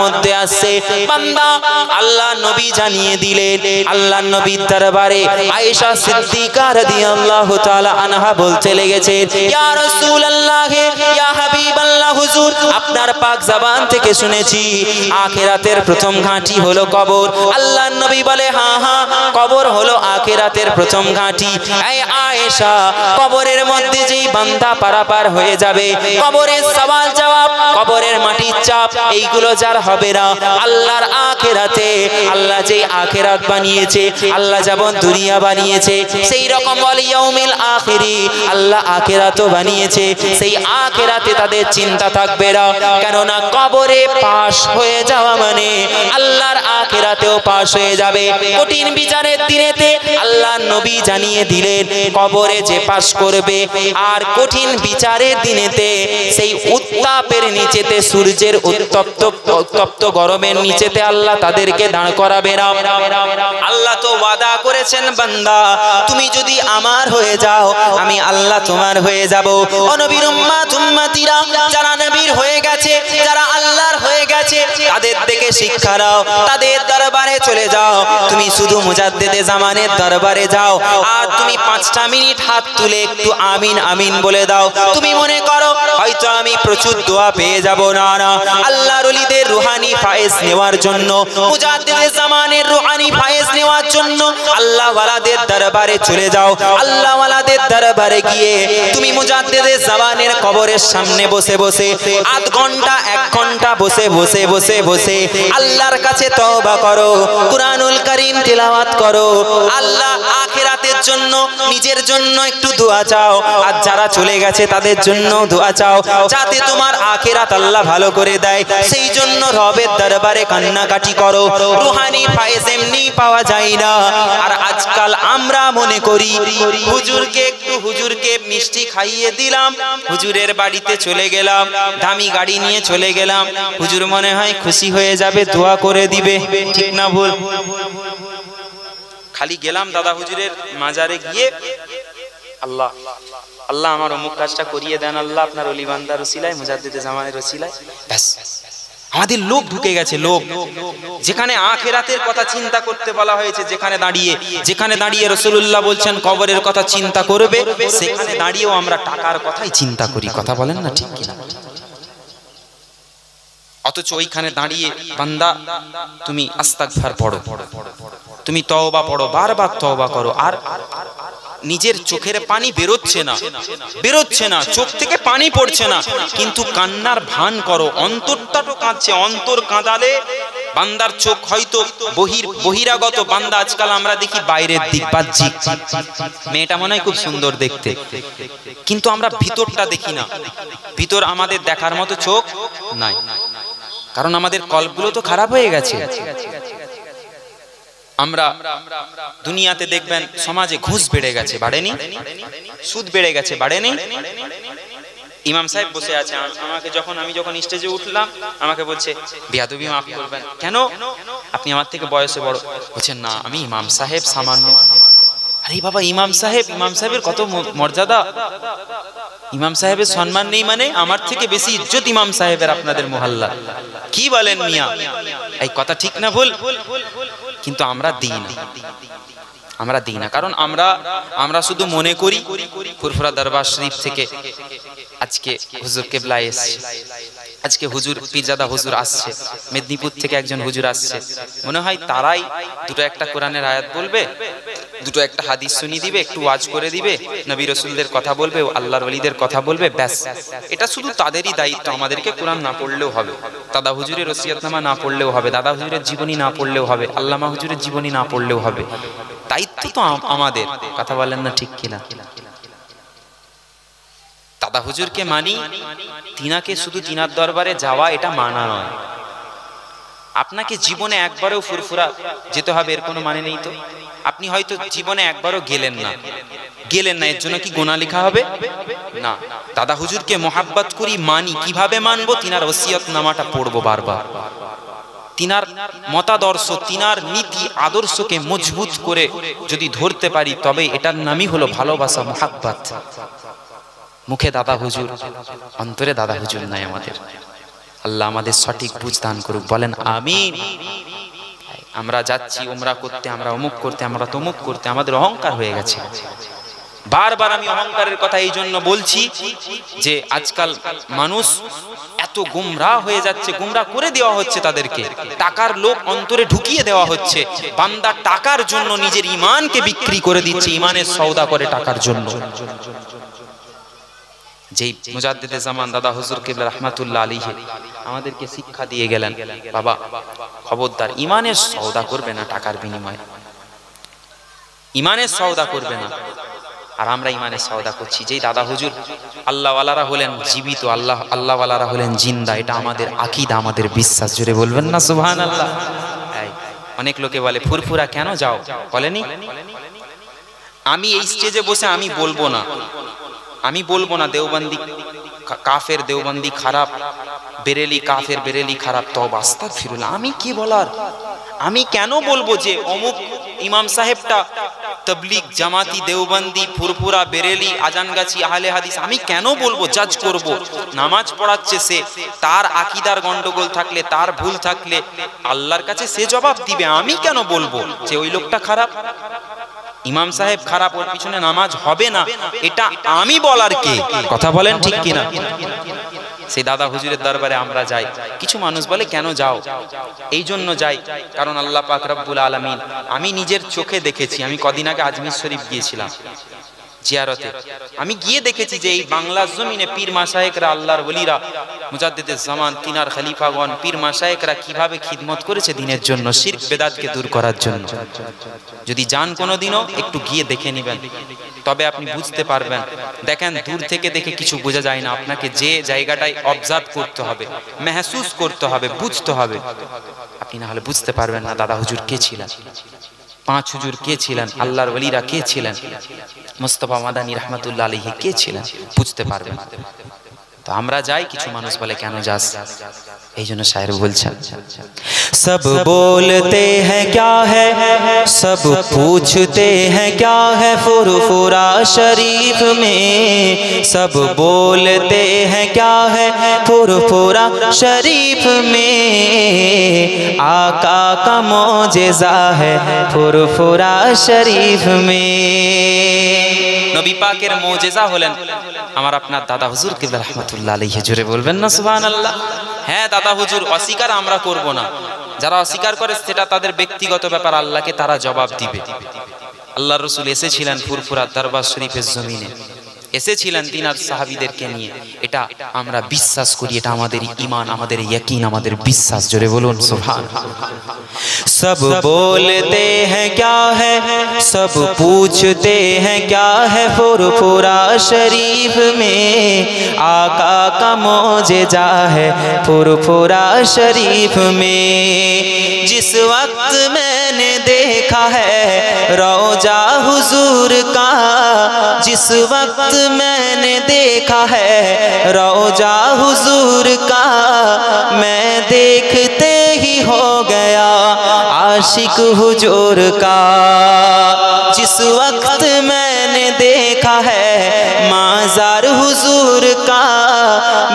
মধ্যে আসছে বান্দা আল্লাহ নবী জানিয়ে দিলেন আল্লাহ নবীর দরবারে আয়েশা সিদ্দিকা রাদিয়াল্লাহু তাআলা আনহা বলতে লেগেছে ইয়া রাসূলুল্লাহ ইয়া হাবিবাল্লাহ হুজুর আপনার পাক জবান থেকে শুনেছি আখিরাতের প্রথম ঘাঁটি হলো কবর আল্লাহর নবী বলে হ্যাঁ হ্যাঁ কবর হলো আখিরাতের প্রথম ঘাঁটি এই আয়েশা কবরের মধ্যে যেই বান্দা পারাপার হয়ে যাবে কবরের সওয়াল জবাব কবরের মাটির চাপ এইগুলো যার হবে না আল্লাহর আখিরাতে আল্লাহ যেই আখিরাত বানিয়েছে আল্লাহ যেমন দুনিয়া বানিয়েছে সেই রকম ওয়াল ইয়াউমিল আখিরি আল্লাহ আখিরাতও বানিয়েছে সেই আখিরাতে তাদের চিন্তা থাকবে না কেননা কবরে পাশ হয়ে যাওয়া মানে আল্লাহর আখিরাতেও পাশ হয়ে যাবে কঠিন বিচারের দিনেতে আল্লাহ নবী জানিয়ে দিলেন কবরে যে পাশ করবে আর কঠিন বিচারের দিনেতে সেই উত্তাপের নিচেতে সূর্যের উত্তপ্ত গরমের নিচেতে আল্লাহ তাদেরকে দাঁড় করাবে না আল্লাহ তো ওয়াদা করেছেন বান্দা তুমি যদি আমার হয়ে যাও আমি আল্লাহ তোমার হয়ে যাব ও নবীর উম্মত উম্মতিরা যারা নবীর হয়ে গেছে যারা আল্লাহর হয়ে গেছে তাদের থেকে শিক্ষা নাও তাদের দরবারে চলে যাও তুমি শুধু মুজাদ্দিদে জামানের দরবারে যাও আর তুমি 5টা মিনিট হাত তুলে একটু আমিন আমিন বলে দাও তুমি মনে করো হয়তো আমি প্রচুর দোয়া পেয়ে যাব না না আল্লাহর ওলিদের রুহানি ফায়েজ নেওয়ার জন্য মুজাদ্দিদে জামানের রুহানি ফায়েজ নেওয়ার জন্য আল্লাহ ওয়ালাদের দরবারে চলে যাও আল্লাহ ওয়ালাদের দরবারে গিয়ে তুমি মুজাদ্দিদে জামানের কবরের সামনে বসে বসে আধ ঘন্টা 1 ঘন্টা বসে বসে বসে বসে আল্লাহর কাছে তওবা করো কুরআনুল কারীম তিলাওয়াত করো আল্লাহ আখিরাতের জন্য নিজের জন্য একটু দোয়া চাও আর যারা চলে গেছে তাদের জন্য দোয়া চাও যাতে তোমার আখিরাত আল্লাহ ভালো করে দেয় সেই জন্য রবের দরবারে কান্নাকাটি করো রুহানি ফায়েজ এমনি পাওয়া যায় না আর আজকাল আমরা মনে করি হুজুরকে মিষ্টি খাইয়ে দিলাম হুজুরের বাড়িতে চলে গেলাম দামি গাড়ি নিয়ে চলে গেলাম হুজুর মনে হয় খুশি হয়ে যাবে দোয়া করে দিবে ঠিক না ভুল খালি গেলাম দাদা হুজুরের মাজারে গিয়ে আল্লাহ আল্লাহ আমার অমুক কাজটা করিয়ে দেন আল্লাহ আপনার ওলি বান্দার ওসিলায় মুজাদ্দিদে জামানের ওসিলায় ব্যাস আমাদের লোভ ঢুকে গেছে লোভ যেখানে আখিরাতের কথা চিন্তা করতে বলা হয়েছে যেখানে দাঁড়িয়ে রাসূলুল্লাহ বলছেন কবরের কথা চিন্তা করবে সেখানে দাঁড়িয়েও আমরা টাকার কথাই চিন্তা করি কথা বলেন না ঠিক কিনা অথচ ওইখানে দাঁড়িয়ে বান্দা তুমি আস্তাগফার পড়ো তুমি তওবা পড়ো বারবার তওবা করো আর নিজের চোখের পানি বেরোচ্ছে না চোখ থেকে পানি পড়ছে না কিন্তু কান্নার ভান করো অন্তরটা তো কাঁদছে অন্তর কাঁদালে বান্দার চোখ হয়তো বহিরাগত বান্দা আজকাল আমরা দেখি বাইরের দিক বাহ্যিক মেয়েটা মনে হয় খুব সুন্দর দেখতে কিন্তু আমরা ভিতরটা দেখি না ভিতর আমাদের দেখার মতো চোখ নাই কারণ আমাদের কলবগুলো তো খারাপ হয়ে গেছে আমরা দুনিয়াতে দেখবেন সমাজে ঘুষ বেড়ে গেছে বাড়েনি সুদ বেড়ে গেছে বাড়েনি ইমাম সাহেব বসে আছে আমি যখন স্টেজে উঠলাম আমাকে বলছে বেয়াদবি মাফ করবেন কেন আপনি আমার থেকে বয়সে বড় বলছেন না আমি ইমাম সাহেব সামান্য আরে বাবা ইমাম সাহেবের কত মর্যাদা ইমাম সাহেবের সম্মান নেই মানে আমার থেকে বেশি ইজ্জত ইমাম সাহেবের আপনাদের মহল্লা কি বলেন মিয়া এই কথা ঠিক না ভুল কিন্তু আমরা দিই না কারণ আমরা শুধু মনে করি ফুরফুরা দরবার শরীফ থেকে আজকে হুজুর কেবলা এসেছে আজকে হুজুর পীরজাদা হুজুর আসছে মেদিনীপুর থেকে একজন হুজুর আসছে মনে হয় তারাই দুটো একটা কোরআনের আয়াত বলবে দুটো একটা হাদিস শুনিয়ে দিবে একটু ওয়াজ করে দিবে নবী রাসূলদের কথা বলবে আল্লাহর ওলিদের কথা বলবে ব্যাস এটা শুধু তাদেরই দায়িত্ব আমাদেরকে কোরআন না পড়লেও হবে দাদা হুজুরের ওসিয়তনামা না পড়লেও হবে দাদা হুজুরের জীবনী না পড়লেও হবে আল্লামা হুজুরের জীবনী না পড়লেও হবে দায়িত্ব তো আমাদের কথা বলেন না ঠিক কিনা দাদা হুজুরকে মানি তিনাকে শুধু তিনার দরবারে যাওয়া এটা মানা নয় আপনাকে জীবনে একবারও ফুরফুরা যেতে হবে এর কোনো মানে নেই তো আপনি হয়তো জীবনে একবারও গেলেন না এর জন্য কি গুনাহ লেখা হবে না দাদা হুজুরকে মোহাব্বত করি মানি কিভাবে মানবো তিনার ওসিয়তনামাটা পড়বো বারবার তিনার মতাদর্শ তিনার নীতি আদর্শকে মজবুত করে যদি ধরতে পারি তবে এটার নামই হলো ভালোবাসা মোহাব্বত মুখে দাদা হুজুর অন্তরে দাদা হুজুর নাই আমাদের আল্লাহ আমাদের সঠিক বুঝ দান করুক, বলেন আমিন। আমরা যাচ্ছি উমরা করতে, আমরা অমুক করতে, আমরা তমুক করতে, আমাদের অহংকার হয়ে গেছে। বারবার আমি অহংকারের কথা এই জন্য বলছি যে আজকাল মানুষ এত গুমরাহ হয়ে যাচ্ছে, গুমরাহ করে দেওয়া হচ্ছে তাদেরকে, টাকার লোভ অন্তরে ঢুকিয়ে দেওয়া হচ্ছে। বান্দা টাকার জন্য নিজের ঈমানকে বিক্রি করে দিচ্ছে, ঈমানের সওদা করে টাকার জন্য। যেই মুজাদ্দিদে জামান দাদা হুজুর কিবলা রাহমাতুল্লাহ আলাইহি আমাদেরকে শিক্ষা দিয়ে গেলেন, বাবা খবরদার ঈমানের সওদা করবে না টাকার বিনিময়ে, ঈমানের সওদা করবে না। আর আমরা ঈমানের সওদা করছি। যেই দাদা হুজুর আল্লাহওয়ালারা হলেন জীবিত, আল্লাহওয়ালারা হলেন জিন্দা, এটা আমাদের আকীদা, আমাদের বিশ্বাস। জোরে বলবেন না সুবহানাল্লাহ। অনেক লোকে বলে ফুরফুরা কেন যাও, বলেনি? আমি এই স্টেজে বসে আমি বলবো না দেওবন্দি কাফের, দেওবন্দি খারাপ, বেরেলি কাফের, বেরেলি খারাপ, তওবা আস্তাগফিরুল্লাহ। আমি কি বলার? আমি কেন বলবো যে অমুক ইমাম সাহেবটা তবলিগ, জামাতি, দেওবন্দি, ফুরফুরা, বেরেলি, আজানগাছি, আহলে হাদিস? আমি কেন বলবো, জাজ করব? নামাজ পড়াচ্ছে সে, তার আকীদার গন্ডগোল থাকলে, তার ভুল থাকলে আল্লাহর কাছে সে জবাব দিবে। আমি কেন বলবো যে ওই লোকটা খারাপ, ইমাম সাহেব খারাপ, ওর পিছনে নামাজ হবে না? এটা আমি বলার কে? কথা বলেন ঠিক কিনা? সেই দাদা হুজুরের দরবারে আমরা যাই। কিছু মানুষ বলে কেন যাও? এই জন্য যাই কারণ আল্লাহ পাক রব্বুল আলামিন, আমি নিজের চোখে দেখেছি। আমি কদিন আগে আজমির শরীফ গিয়েছিলাম জিয়ারতে। আমি গিয়ে দেখেছি যে এই বাংলার জমিনে পীর মাশায়েখরা, আল্লাহর ওলিরা, মুজাদ্দিদে জামান, তিনার খলিফাগণ, পীর মাশায়েখরা কিভাবে খিদমত করেছে দিনের জন্য, শিরক বেদাতকে দূর করার জন্য। যদি যান কোনোদিনও একটু গিয়ে দেখে নেবেন, তবে আপনি বুঝতে পারবেন। দেখেন দূর থেকে দেখে কিছু বোঝা যায় না, আপনাকে যে জায়গাটায় অবজার্ভ করতে হবে, মেহসুস করতে হবে, বুঝতে হবে। আপনি না হলে বুঝতে পারবেন না দাদা হুজুর কে ছিলেন, পাঁচ হুজুর কে ছিলেন, আল্লাহর ওলিরা কে ছিলেন, মুস্তাফা মাদানী রাহমাতুল্লাহ আলাইহি কে ছিলেন, বুঝতে পারবেন। তো আমরা যাই, কিছু মানুষ বলে কেন যাস? এই জন্য শায়ের বলছেন, সব বলতে হ্যাঁ ক্যা হ্যায়, সব পুছতে হ্যাঁ ক্যা হ্যায় ফুরফুরা শরীফ মে, সব বলতে হ্যাঁ ক্যা হ্যায় ফুরফুরা শরীফ মে, आका का मोजेज़ा है फुरफुरा शरीफ में। নবী পাকের মোজেজা হলেন আমার আপনার দাদা হুজুর কিবলা রাহমাতুল্লাহ আলাইহি। জোরে বলবেন না সুবহানাল্লাহ। হ্যাঁ দাদা হুজুর, অস্বীকার আমরা করব না। যারা অস্বীকার করে সেটা তাদের ব্যক্তিগত ব্যাপার, আল্লাহকে তারা জবাব দিবে। আল্লাহর রাসূল এসেছিলেন ফুরফুরা দরবার শরীফের জমিনে, এসেছিলেন তিনার সাহাবীদেরকে নিয়ে। এটা আমরা বিশ্বাস করি, এটা আমাদের ঈমান, আমাদের ইয়াকিন, আমাদের বিশ্বাস। জোরে বলুন সুবহানাল্লাহ। सब बोलते हैं क्या है, सब पूछते हैं क्या है फुरफुरा शरीफ में, आका का मोजेज़ा है फुरफुरा शरीफ में। जिस वक्त मैंने देखा है रौजा हुजूर का, जिस वक्त मैंने देखा है रौजा हुजूर का, मैं देखते ही हो गया आशिक हुजूर का। जिस वक्त मैंने देखा है माज़ार हुजूर का,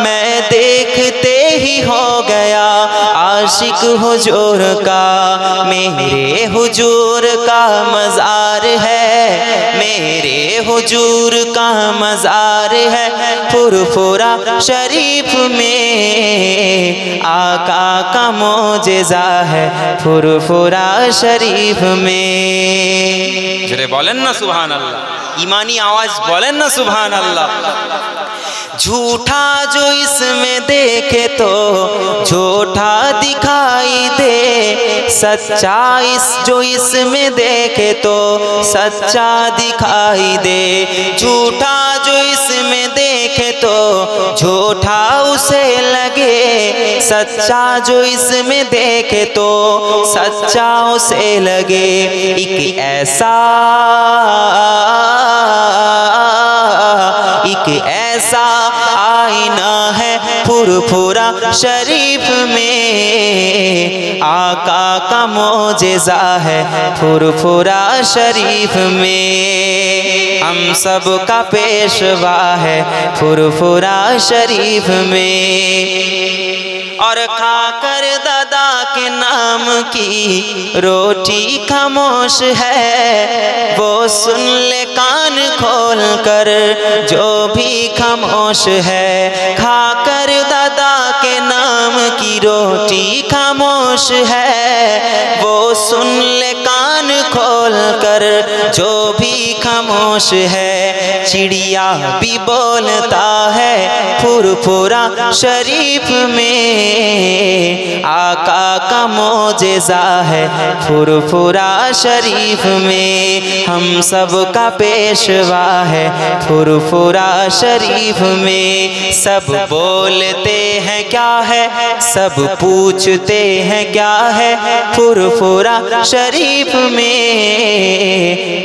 मैं देखते ही हो गया आशिक हुजूर का। मेरे हुजूर का मज़ार है, मेरे हुजूर का मज़ार है फुरफुरा शरीफ में, आका का मोजेज़ा है फुरफुरा शरीफ में। जरे बोलें ना सुभान अल्लाह, ईमानी आवाज बोलें ना सुभान अल्लाह। झूठा जो इसमें देखे तो झूठा दिखाई दे, सच्चा जो इसमें देखे तो सच्चा दिखाई दे। झूठा जो इसमें देखे तो झूठा उसे लगे, सच्चा जो इसमें देखे तो सच्चा उसे लगे। एक ऐसा आईना है फुरफुरा शरीफ में, आका का मोजेज़ा है फुरफुरा शरीफ में। हम सब का पेशवा है फुरफुरा शरीफ में। और खाकर दादा के नाम की रोटी खामोश है, वो सुन ले कान खोल कर जो भी खामोश है। खाकर दादा के नाम की रोटी खामोश है, वो सुन ले कान खोल कर जो भी खामोश है। चिड़िया भी बोलता है फुरफुरा शरीफ में, आका का मोजेज़ा है फुरफुरा शरीफ में। हम सब का पेशवा है फुरफुरा शरीफ में। सब बोलते हैं क्या है, सब पूछते हैं क्या है, फुरफुरा शरीफ में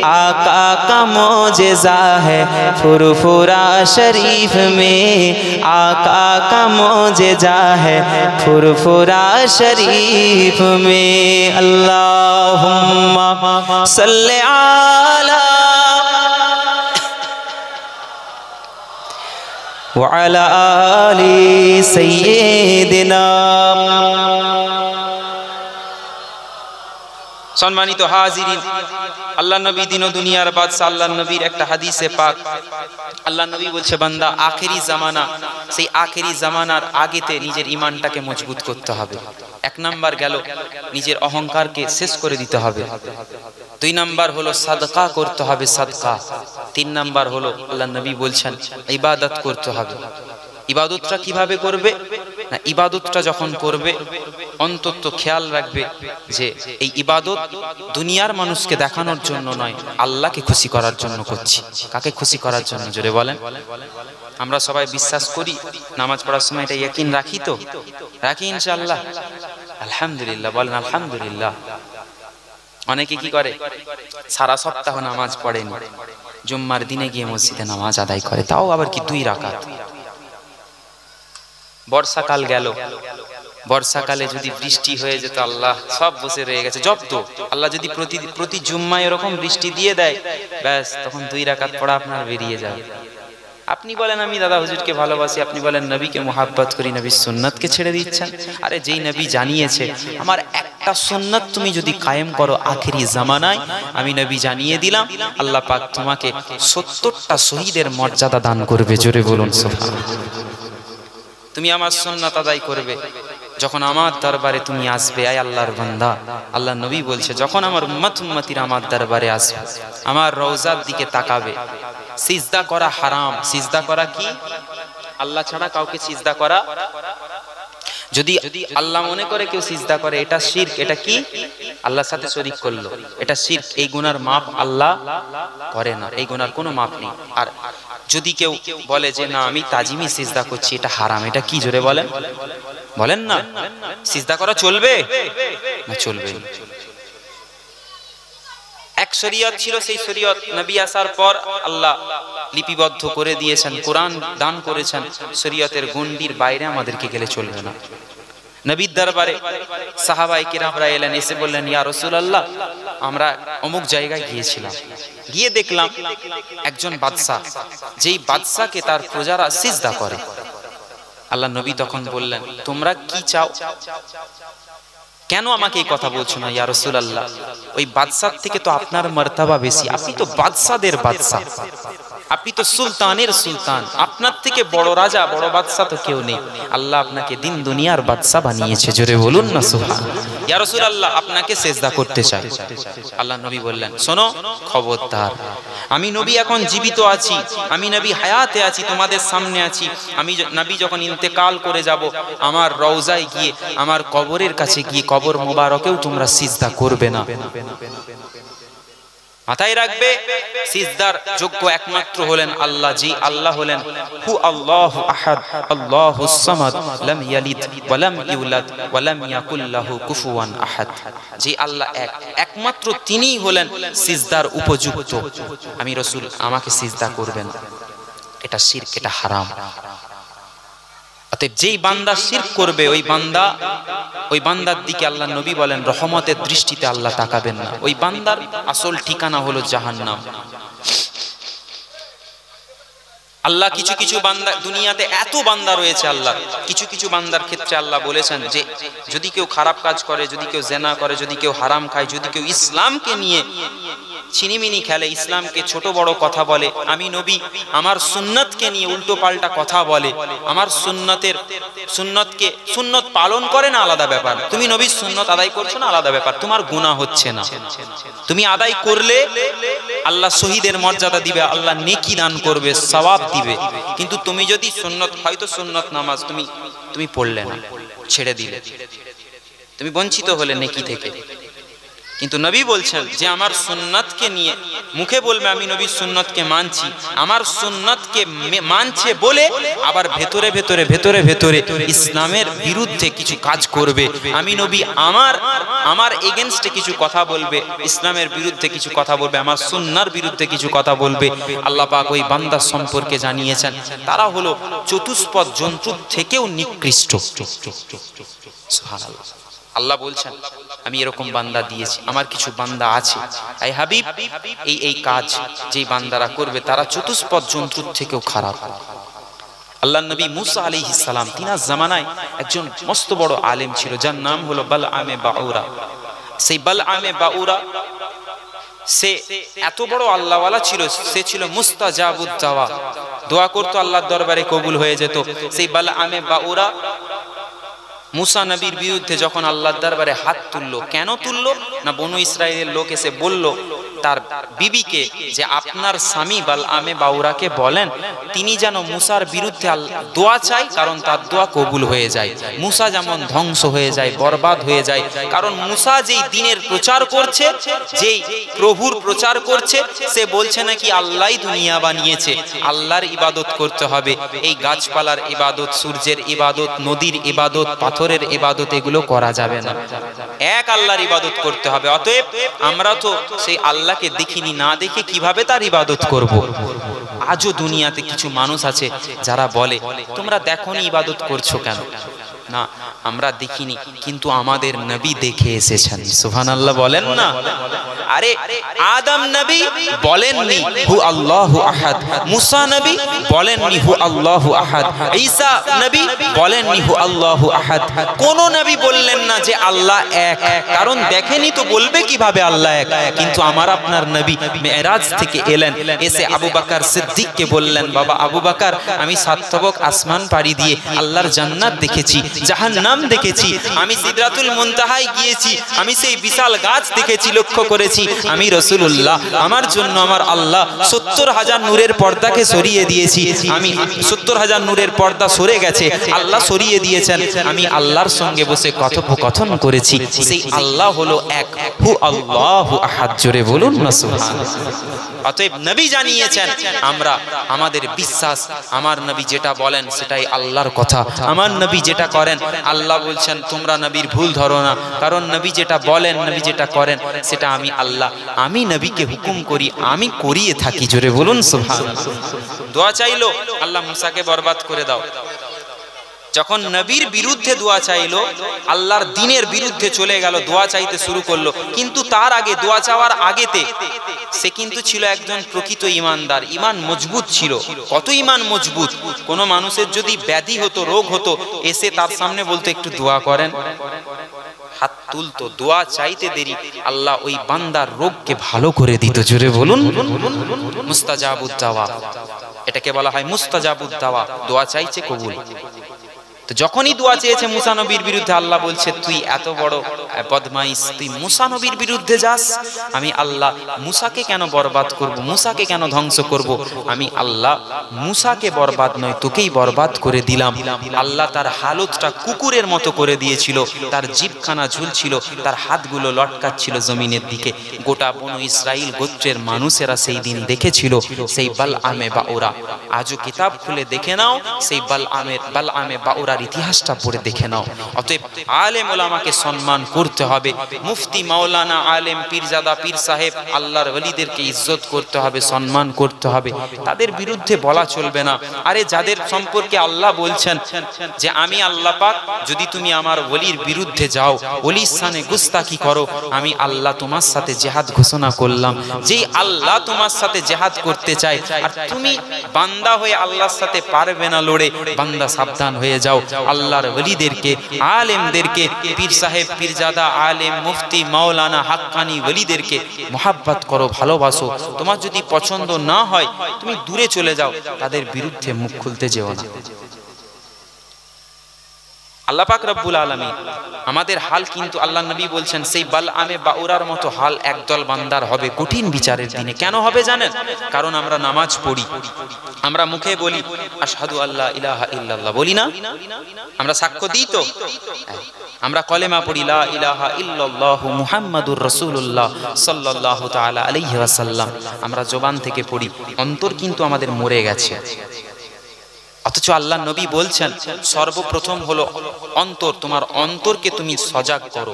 आका का मोजेज़ा है फुरफुरा शरीफ में। आका का मोजेज़ा है फुरफुरा शरीफ में। अल्लाहुम्मा सल्ले अला व अला आलि सय्यिदिना। সম্মানিত হাজিরিন, আল্লাহ নবী দিন ও দুনিয়ার বাদশা আল্লাহ নবীর একটা হাদিসে পাক আল্লাহ নবী বলছে, বান্দা আখেরি জামানা, সেই আখেরি জামানার আগেতে নিজের ঈমানটাকে মজবুত করতে হবে। এক নাম্বার গেল নিজের অহংকারকে শেষ করে দিতে হবে। দুই নাম্বার হলো সাদকা করতে হবে, সাদকা। তিন নাম্বার হলো আল্লাহ নবী বলছেন ইবাদত করতে হবে। ইবাদতটা কিভাবে করবে না, ইবাদতটা যখন করবে অন্তত খেয়াল রাখবে যে এই ইবাদত দুনিয়ার মানুষকে দেখানোর জন্য নয়, আল্লাহকে খুশি করার জন্য করছি। কাকে খুশি করার জন্য? জোরে বলেন। আমরা সবাই বিশ্বাস করি, নামাজ পড়ার সময় এটা ইয়াকিন রাখি তো? রাখি ইনশাআল্লাহ। আলহামদুলিল্লাহ বলেন আলহামদুলিল্লাহ। অনেকে কি করে, সারা সপ্তাহ নামাজ পড়েনি, জুম্মার দিনে গিয়ে মসজিদে নামাজ আদায় করে, তাও আবার কি 2 রাকাত। বর্ষাকাল গেল, বর্ষাকালে যদি বৃষ্টি হয়ে যেত, আল্লাহ সব বসে রয়ে গেছে জব্দ। আল্লাহ যদি প্রতি জুম্মায় এরকম বৃষ্টি দিয়ে দেয়, ব্যাস তখন 2 রাকাত পড়া আপনার বেরিয়ে যাবে। আপনি বলেন আমি দাদা হুজুরকে ভালোবাসি, আপনি বলেন নবীকে মোহাব্বত করি, নবীর সুন্নতকে ছেড়ে দিচ্ছেন। আরে যেই নবী জানিয়েছে আমার একটা সুন্নত তুমি যদি কায়েম করো আখেরি জামানায়, আমি নবী জানিয়ে দিলাম আল্লাহ পাক তোমাকে 70টা শহীদের মর্যাদা দান করবে। জোরে বলুন সুবহানাল্লাহ। তুমি আমার সুন্নাত আদায় করবে, যখন আমার দরবারে তুমি আসবে, আয় আল্লাহর বান্দা, আল্লাহ নবী বলছে যখন আমার উম্মতিরা আমার দরবারে আসবে, আমার রওজার দিকে তাকাবে। সিজদা করা হারাম। সিজদা করা কি? আল্লাহ ছাড়া কাউকে সিজদা করা। যদি আল্লাহ মনে করে কেউ সিজদা করে, এটা শিরক। এটা কি? আল্লাহর সাথে শরীক করলো, এটা শিরক। এই গুনার মাপ আল্লাহ করে না, এই গুনার কোনো মাপ নেই। আর যদি কেউ বলে যে না আমি তাজিমি সিজদা করছি, এটা হারাম। এটা কি? জোরে বলেন, বলেন না। সিজদা করা চলবে না? চলবে। এক শরীয়ত ছিল, সেই শরীয়ত নবী আসার পর আল্লাহ লিপিবদ্ধ করে দিয়েছেন, কোরআন দান করেছেন। শরীয়তের গণ্ডির বাইরে আমাদেরকে গেলে চলবে না। নবীর দরবারে সাহাবায়ে কিরামরা এলেন, এসে বললেন ইয়া রাসূলুল্লাহ, আমরা অমুক জায়গায় গিয়েছিলাম, গিয়ে দেখলাম একজন বাদশা, যেই বাদশাকে তার প্রজারা সিজদা করে। আল্লাহ নবী তখন বললেন তোমরা কি চাও? কেন আমাকে এই কথা বলছো না ইয়া রাসূলুল্লাহ? ওই বাদশার থেকে তো আপনার মর্তবা বেশি, আপনি তো বাদশাদের বাদশা, আপনি তো সুলতানের সুলতান, আপনার থেকে বড় রাজা বড় বাদশা তো কেউ নেই। আল্লাহ আপনাকে দিন দুনিয়ার বাদশা বানিয়েছে। জোরে বলুন না সুবহানাল্লাহ। ইয়া রাসূলুল্লাহ আপনাকে সিজদা করতে চাই। আল্লাহ নবী বললেন শোনো, খবরদার, আমি নবী এখন জীবিত আছি, আমি নবী হায়াতে আছি, তোমাদের সামনে আছি। আমি নবী যখন ইন্তেকাল করে যাব, আমার রওজায় গিয়ে, আমার কবরের কাছে গিয়ে, কবর মোবারকেও তোমরা সিজদা করবে না। মাথায় রাখবে, সিজদার যোগ্য একমাত্র হলেন আল্লাহ। জি আল্লাহ হলেন হু আল্লাহু আহাদ আল্লাহুস সামাদ লাম ইয়ালিদ ওয়া লাম ইউলাদ ওয়া লাম ইয়াকুল লাহু কুফুয়ান আহাদ। জি আল্লাহ একমাত্র তিনিই হলেন সিজদার উপযুক্ত। আমি রাসূল, আমাকে সিজদা করবেন, এটা শিরক, এটা হারাম। অতএব যেই বান্দা শিরক করবে, ওই বান্দার দিকে আল্লাহ নবী বলেন রহমতের দৃষ্টিতে আল্লাহ তাকাবেন না। ওই বান্দার আসল ঠিকানা হলো জাহান্নাম। আল্লাহ কিছু কিছু বান্দা, দুনিয়াতে এত বান্দা রয়েছে আল্লাহ, কিছু কিছু বান্দার ক্ষেত্রে আল্লাহ বলেছেন যে যদি কেউ খারাপ কাজ করে, যদি কেউ জেনা করে, যদি কেউ হারাম খায়, যদি কেউ ইসলামকে নিয়ে ছিনিমিনি খেলে, ইসলামকে ছোট বড় কথা বলে, আমি নবী আমার সুন্নতকে নিয়ে উল্টো পাল্টা কথা বলে, আমার সুন্নত পালন করে না, আলাদা ব্যাপার। তুমি নবীর সুন্নত আদায় করছো না, আলাদা ব্যাপার, তোমার গুনাহ হচ্ছে না। তুমি আদায় করলে আল্লাহ শহীদের মর্যাদা দিবে, আল্লাহ নেকি দান করবে, সওয়াব দিবে। কিন্তু তুমি যদি সুন্নত, হয়তো সুন্নত নামাজ তুমি পড়লে না, ছেড়ে দিলে, তুমি বঞ্চিত হলে নেকি থেকে। কিন্তু নবী বলছেন যে আমার সুন্নতকে নিয়ে মুখে বলবে আমি নবীর সুন্নতকে মানছি, আমার সুন্নতকে মানছে বলে আবার ভেতরে ভেতরে ভেতরে ভেতরে ইসলামের বিরুদ্ধে কিছু কাজ করবে, আমি নবী আমার এগেনস্টে কিছু কথা বলবে, ইসলামের বিরুদ্ধে কিছু কথা বলবে, আমার সুন্নাহর বিরুদ্ধে কিছু কথা বলবে, আল্লাহ পাক ওই বান্দা সম্পর্কে জানিয়েছেন তারা হলো চতুষ্পদ জন্তুর থেকেও নিকৃষ্ট। সুবহানাল্লাহ। আল্লাহ বলছেন আমি এরকম বান্দা দিয়েছি, আমার কিছু বান্দা আছে, এই হাবিব এই কাজ যেই বান্দারা করবে তারা চতুষ্পদ জন্তুর থেকেও খারাপ। আল্লাহ নবী মুসা আলাইহিস সালাম, তিনার জামানায় একজন মস্ত বড় আলেম ছিল যার নাম হলো বালআমে বাউরা। সেই বালআমে বাউরা সে এত বড় আল্লাহওয়ালা ছিল, সে ছিল মুস্তাজাবুদ দাওয়া, দোয়া করতো আল্লাহর দরবারে কবুল হয়ে যেত। সেই বালআমে বাউরা মুসা নবীর বিরুদ্ধে যখন আল্লাহর দরবারে হাত তুললো, কেন তুললো না, বনু ইসরাইলের লোক এসে বলল তার বিবিকে যে আপনার স্বামী বালআমে বাউরাকে বলেন তিনি যেন মুসার বিরুদ্ধে দোয়া চায়, কারণ তার দোয়া কবুল হয়ে যায়, মুসা যেমন ধ্বংস হয়ে যায়, বরবাদ হয়ে যায়। কারণ মুসা যেই দ্বীনের প্রচার করছে, যেই প্রভুর প্রচার করছে, সে বলছে নাকি আল্লাহই দুনিয়া বানিয়েছে, আল্লাহর ইবাদত করতে হবে, এই গাছপালার ইবাদত, সূর্যের ইবাদত, নদীর ইবাদত, পাথরের ইবাদত এগুলো করা যাবে না, এক আল্লাহর ইবাদত করতে হবে। অতএব আমরা তো সেই আল্লাহকে দেখিনি, না দেখে কিভাবে তার ইবাদত করব। আজও দুনিয়াতে কিছু মানুষ আছে যারা বলে তোমরা দেখোনি ইবাদত করছো কেন, না আমরা দেখিনি কিন্তু আমাদের নবী দেখে এসেছেন। সুবহানাল্লাহ বলেন না। আরে আদম নবী বলেননি হু আল্লাহু আহাদ, মুসা নবী বলেননি হু আল্লাহু আহাদ, ঈসা নবী বলেননি হু আল্লাহু আহাদ, কোন নবী বললেন না যে আল্লাহ এক, কারণ দেখেনি তো বলবে কিভাবে আল্লাহ এক। কিন্তু আমার আপনার নবী মেরাজ থেকে এলেন, এসে আবু বকর সিদ্দিককে বললেন বাবা আবু বকর আমি সাতবক আসমান পাড়ি দিয়ে আল্লাহর জান্নাত দেখেছি, জাহান্নাম দেখেছি, আমি সিদরাতুল মুনতাহায় গিয়েছি, আমি সেই বিশাল গাছ দেখেছি, লক্ষ্য করেছি, আমি রাসূলুল্লাহ আমার জন্য আমার আল্লাহ ৭০,০০০ নূরের পর্দাকে সরিয়ে দিয়েছি, আমি ৭০,০০০ নূরের পর্দা সরে গেছে, আল্লাহ সরিয়ে দিয়েছেন, আমি আল্লাহর সঙ্গে বসে কথোপকথন করেছি, সেই আল্লাহ হলো এক, হু আল্লাহু আহাদ, জোরে বলুন না সুবহানাল্লাহ। অতএব নবী জানিয়েছেন, আমরা আমাদের বিশ্বাস আমার নবী যেটা বলেন সেটাই আল্লাহর কথা, আমার নবী যেটা করেন আল্লাহ বলছেন তোমরা নবীর ভুল ধরো না, কারণ নবী যেটা বলেন, নবী যেটা করেন সেটা আমি আল্লাহ, আমি নবীকে হুকুম করি, আমি করিয়ে থাকি, জোরে বলুন সুবহানাল্লাহ। দোয়া চাইলো আল্লাহ মুসাকে বরবাদ করে দাও, যখন নবীর বিরুদ্ধে দোয়া চাইলো, আল্লাহর দ্বীনের বিরুদ্ধে চলে গেল, দোয়া চাইতে শুরু করলো, কিন্তু তার আগে দোয়া চাওয়ার আগেতে সে কিন্তু ছিল একজন প্রকৃত ইমানদার, ইমান মজবুত ছিল। কত ইমান মজবুত, কোন মানুষের যদি ব্যাধি হতো, রোগ হতো, এসে তার সামনে বলতো একটু দোয়া করেন, হাত তুলতো, দোয়া চাইতে দেরি আল্লাহ ওই বান্দার রোগকে ভালো করে দিত, জোরে বলুন মুস্তাজাবুদ দাওয়া, এটাকে বলা হয় মুস্তাজাবুদ দাওয়া, দোয়া চাইছে কবুল। তো যখনই দোয়া চেয়েছে মুসা নবীর বিরুদ্ধে, আল্লাহ বলছে তুই এত বড় বদমাইশ, তুই মুসা নবীর বিরুদ্ধে যাস, আমি আল্লাহ মুসাকে কেন বরবাদ করব, মুসাকে কেন ধ্বংস করব, আমি আল্লাহ মুসাকে বরবাদ নয় তোকেই বরবাদ করে দিলাম। আল্লাহ তার হালতটা কুকুরের মতো করে দিয়েছিল, তার জিভখানা ঝুলছিল, তার হাতগুলো লটকাচ্ছিল জমিনের দিকে। গোটা বনু ইসরাইল গোত্রের মানুষেরা সেই দিন দেখেছিল সেই বালআমে বাউরা। আজও কিতাব খুলে দেখে নাও, সেই বালআমে বাউরা ইতিহাসটা পড়ে দেখে নাও। অতএব আলেম ওলামাকে সম্মান করতে হবে। মুফতি মাওলানা আলেম পীরজাদা পীর সাহেব আল্লাহর ওলিদেরকে ইজ্জত করতে হবে, সম্মান করতে হবে, তাদের বিরুদ্ধে বলা চলবে না। আরে যাদের সম্পর্কে আল্লাহ বলছেন যে আমি আল্লাহ পাক যদি তুমি আমার ওলির বিরুদ্ধে যাও, ওলির সানে গুস্তাখি করো, আমি আল্লাহ তোমার সাথে জিহাদ ঘোষণা করলাম। যেই আল্লাহ তোমার সাথে জিহাদ করতে চায় আর তুমি বান্দা হয়ে আল্লাহর সাথে পারবে না লড়ে, বান্দা সাবধান হয়ে যাও। আল্লাহর ওলিদেরকে, আলেমদেরকে, পীর সাহেব পীরজাদা আলেম মুফতি মাওলানা হাক্কানি ওলিদেরকে মোহাব্বত করো, ভালোবাসো। তোমার যদি পছন্দ না হয় তুমি দূরে চলে যাও, তাদের বিরুদ্ধে মুখ খুলতে যেও না। আল্লাহ পাক রব্বুল আলামিন আমাদের হাল কিন্তু আল্লাহ নবী বলছেন সেই বালআমে বাউরার মতো হাল একদল বান্দার হবে কঠিন বিচারের দিনে। কেন হবে জানেন? কারণ আমরা নামাজ পড়ি, আমরা মুখে বলি আশহাদু আল্লা ইলাহা ইল্লাল্লাহ, বলি না? আমরা সাক্ষ্য দিই তো, আমরা কলেমা পড়ি লা ইলাহা ইল্লাল্লাহু মুহাম্মাদুর রাসূলুল্লাহ সাল্লাল্লাহু তাআলা আলাইহি ওয়াসাল্লাম, আমরা জবান থেকে পড়ি, অন্তর কিন্তু আমাদের মরে গেছে। অথচ আল্লাহ নবী বলছেন সর্বপ্রথম হলো অন্তর, তোমার অন্তরকে তুমি সজাগ করো।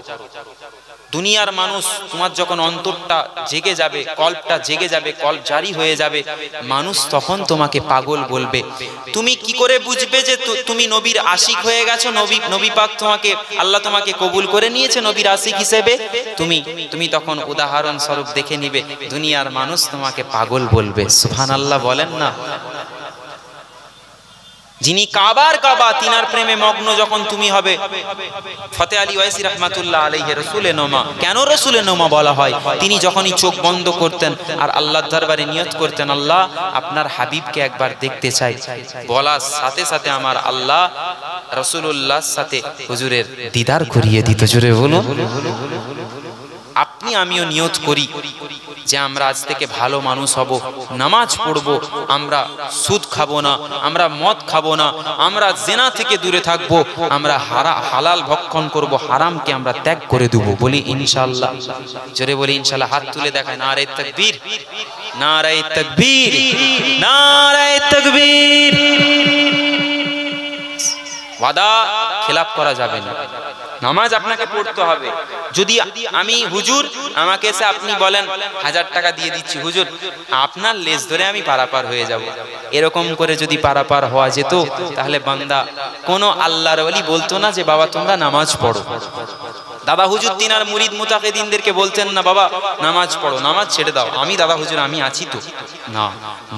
দুনিয়ার মানুষ তোমার যখন অন্তরটা জেগে যাবে, কল্পটা জেগে যাবে, কল্প জারি হয়ে যাবে, মানুষ তখন তোমাকে পাগল বলবে। তুমি কি করে বুঝবে যে তুমি নবীর আশিক হয়ে গেছো? নবী পাক তোমাকে, আল্লাহ তোমাকে কবুল করে নিয়েছে নবীর আশিক হিসেবে। তুমি তখন উদাহরণ স্বরূপ দেখে নিবে দুনিয়ার মানুষ তোমাকে পাগল বলবে। সুবহানাল্লাহ বলেন না? যিনি কাবার কাবা তিনার প্রেমে মগ্ন যখন তুমি হবে, ফতে আলী ওয়াইসি রহমাতুল্লাহ আলাইহি রাসূলে নোমা। কেন রাসূলে নোমা বলা হয়? তিনি যখনই চোখ বন্ধ করতেন আর আল্লাহর দরবারে নিয়ত করতেন আল্লাহ আপনার হাবিবকে একবার দেখতে চাই, বলার সাথে সাথে আমার আল্লাহ রাসূলুল্লাহর সাথে হুজুরের দিদার করিয়ে দিত। জোরে বলুন। আপনি আমিও নিয়ত করি যে আমরা আজ থেকে ভালো মানুষ হব, নামাজ পড়ব, আমরা সুদ খাবো না, আমরা মদ খাবো না, আমরা জিনা থেকে দূরে থাকব, আমরা হালাল ভক্ষণ করব, হারামকে আমরা ত্যাগ করে দেব। বলি ইনশাআল্লাহ। জোরে বলি ইনশাআল্লাহ। হাত তুলে দেখায় নারে তাকবীর, নারে তাকবীর, নারে তাকবীর। ওয়াদা খেলাপ করা যাবে না, নামাজ আপনাকে পড়তে হবে। যদি আমি হুজুর আমাকে এসে আপনি বলেন 1000 টাকা দিয়ে দিচ্ছি হুজুর, আপনার লেজ ধরে আমি পারাপার হয়ে যাব, এরকম করে যদি পারাপার হওয়া যেত তাহলে বান্দা কোনো আল্লাহর ওলি বলতো না যে বাবা তোমরা নামাজ পড়ো। দাদা হুজুর তিনার মুরিদ মুতাকিদিনদেরকে বলতেন না বাবা নামাজ পড়ো, নামাজ ছেড়ে দাও, আমি দাদা হুজুর আমি আছি তো। না,